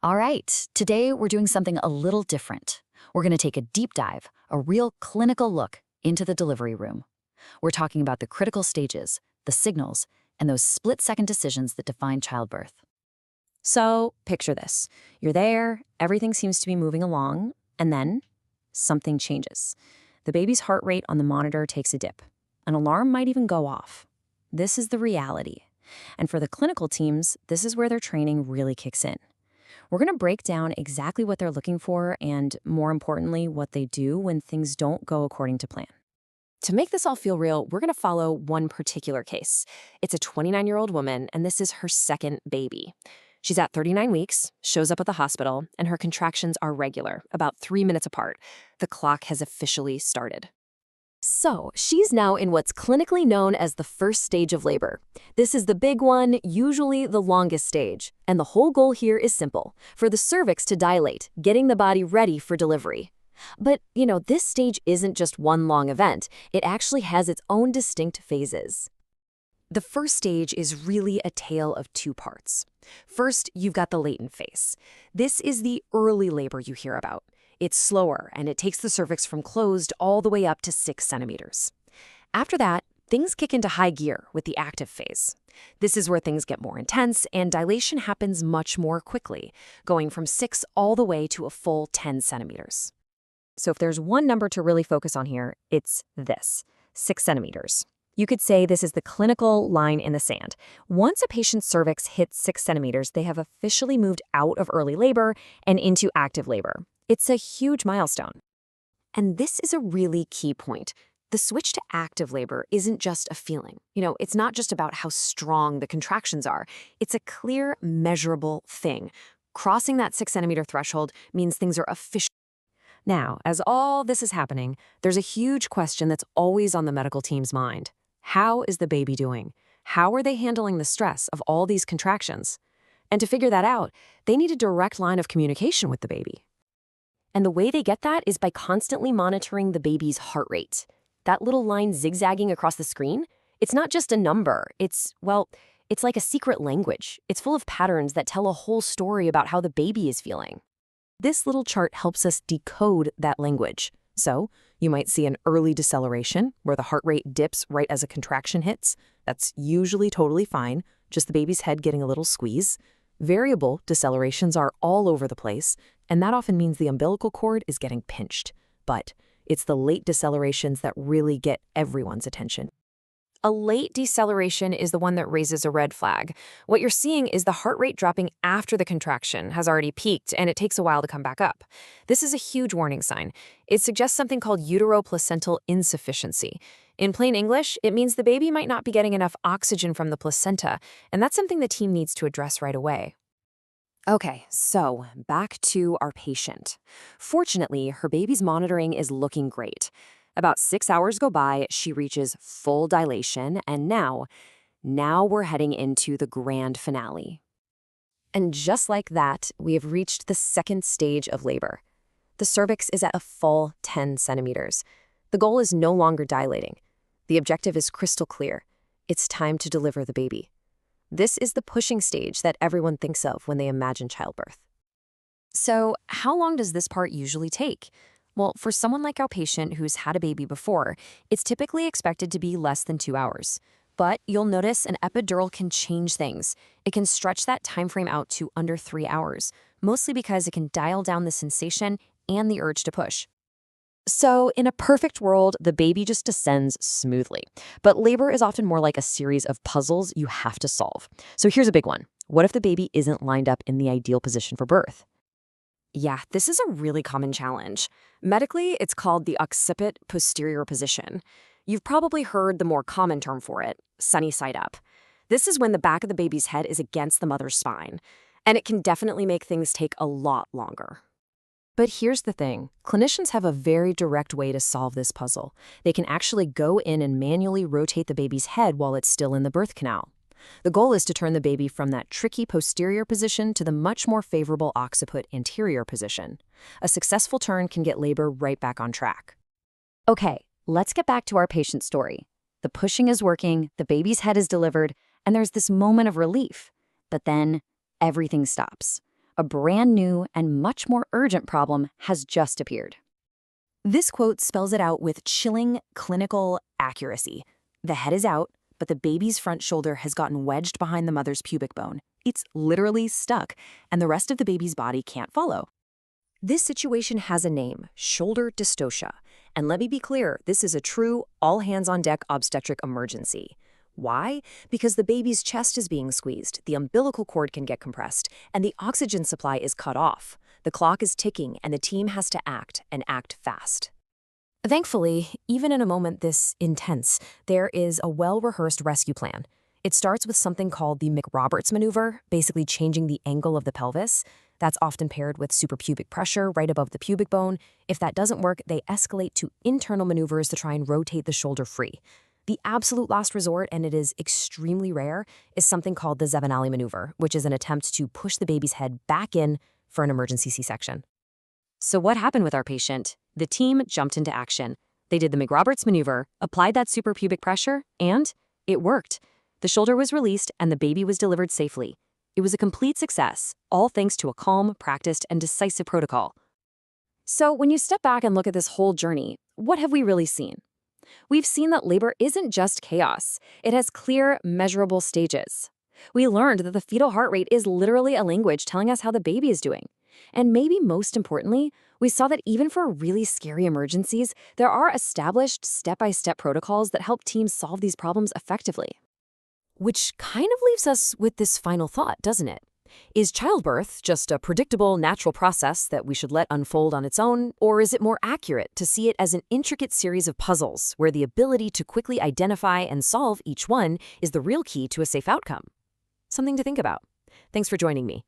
All right, today we're doing something a little different. We're going to take a deep dive, a real clinical look into the delivery room. We're talking about the critical stages, the signals, and those split-second decisions that define childbirth. So, picture this. You're there, everything seems to be moving along, and then something changes. The baby's heart rate on the monitor takes a dip. An alarm might even go off. This is the reality. And for the clinical teams, this is where their training really kicks in. We're going to break down exactly what they're looking for and, more importantly, what they do when things don't go according to plan. To make this all feel real, we're going to follow one particular case. It's a 29-year-old woman, and this is her second baby. She's at 39 weeks, shows up at the hospital, and her contractions are regular, about 3 minutes apart. The clock has officially started. So, she's now in what's clinically known as the first stage of labor. This is the big one, usually the longest stage. And the whole goal here is simple, for the cervix to dilate, getting the body ready for delivery. But, this stage isn't just one long event. It actually has its own distinct phases. The first stage is really a tale of two parts. First, you've got the latent phase. This is the early labor you hear about. It's slower, and it takes the cervix from closed all the way up to 6 centimeters. After that, things kick into high gear with the active phase. This is where things get more intense, and dilation happens much more quickly, going from 6 all the way to a full 10 centimeters. So if there's one number to really focus on here, it's this, 6 centimeters. You could say this is the clinical line in the sand. Once a patient's cervix hits 6 centimeters, they have officially moved out of early labor and into active labor. It's a huge milestone. And this is a really key point. The switch to active labor isn't just a feeling. It's not just about how strong the contractions are. It's a clear, measurable thing. Crossing that 6 centimeter threshold means things are official. Now, as all this is happening, there's a huge question that's always on the medical team's mind. How is the baby doing? How are they handling the stress of all these contractions? And to figure that out, they need a direct line of communication with the baby. And the way they get that is by constantly monitoring the baby's heart rate. That little line zigzagging across the screen, it's not just a number. It's like a secret language. It's full of patterns that tell a whole story about how the baby is feeling. This little chart helps us decode that language. So, you might see an early deceleration, where the heart rate dips right as a contraction hits. That's usually totally fine, just the baby's head getting a little squeeze. Variable decelerations are all over the place, and that often means the umbilical cord is getting pinched. But it's the late decelerations that really get everyone's attention. A late deceleration is the one that raises a red flag. What you're seeing is the heart rate dropping after the contraction has already peaked, and it takes a while to come back up. This is a huge warning sign. It suggests something called uteroplacental insufficiency. In plain English, it means the baby might not be getting enough oxygen from the placenta, and that's something the team needs to address right away. Okay, so back to our patient. Fortunately, her baby's monitoring is looking great. About 6 hours go by, she reaches full dilation, and now we're heading into the grand finale. And just like that, we have reached the second stage of labor. The cervix is at a full 10 centimeters. The goal is no longer dilating. The objective is crystal clear. It's time to deliver the baby. This is the pushing stage that everyone thinks of when they imagine childbirth. So, how long does this part usually take? Well, for someone like our patient who's had a baby before, it's typically expected to be less than 2 hours. But you'll notice an epidural can change things. It can stretch that time frame out to under 3 hours, mostly because it can dial down the sensation and the urge to push. So, in a perfect world, the baby just descends smoothly. But labor is often more like a series of puzzles you have to solve. So here's a big one. What if the baby isn't lined up in the ideal position for birth? Yeah, this is a really common challenge. Medically, it's called the Occiput posterior position. You've probably heard the more common term for it, sunny side up. This is when the back of the baby's head is against the mother's spine, and it can definitely make things take a lot longer. But here's the thing. Clinicians have a very direct way to solve this puzzle. They can actually go in and manually rotate the baby's head while it's still in the birth canal. The goal is to turn the baby from that tricky posterior position to the much more favorable occiput anterior position. A successful turn can get labor right back on track. Okay, let's get back to our patient story. The pushing is working, the baby's head is delivered, and there's this moment of relief. But then everything stops. a brand new and much more urgent problem has just appeared. This quote spells it out with chilling clinical accuracy. The head is out, but the baby's front shoulder has gotten wedged behind the mother's pubic bone. It's literally stuck, and the rest of the baby's body can't follow. This situation has a name, shoulder dystocia. And let me be clear, this is a true all-hands-on-deck obstetric emergency. Why? Because the baby's chest is being squeezed, the umbilical cord can get compressed, and the oxygen supply is cut off. The clock is ticking, and the team has to act, and act fast. Thankfully, even in a moment this intense, there is a well-rehearsed rescue plan. It starts with something called the McRoberts maneuver, basically changing the angle of the pelvis. That's often paired with suprapubic pressure right above the pubic bone. If that doesn't work, they escalate to internal maneuvers to try and rotate the shoulder free. The absolute last resort, and it is extremely rare, is something called the Zavanelli maneuver, which is an attempt to push the baby's head back in for an emergency C-section. So what happened with our patient? The team jumped into action. They did the McRoberts maneuver, applied that suprapubic pressure, and it worked. The shoulder was released and the baby was delivered safely. It was a complete success, all thanks to a calm, practiced, and decisive protocol. So when you step back and look at this whole journey, what have we really seen? We've seen that labor isn't just chaos. It has clear, measurable stages. We learned that the fetal heart rate is literally a language telling us how the baby is doing. And maybe most importantly, we saw that even for really scary emergencies, there are established step-by-step protocols that help teams solve these problems effectively. Which kind of leaves us with this final thought, doesn't it? Is childbirth just a predictable, natural process that we should let unfold on its own, or is it more accurate to see it as an intricate series of puzzles where the ability to quickly identify and solve each one is the real key to a safe outcome? Something to think about. Thanks for joining me.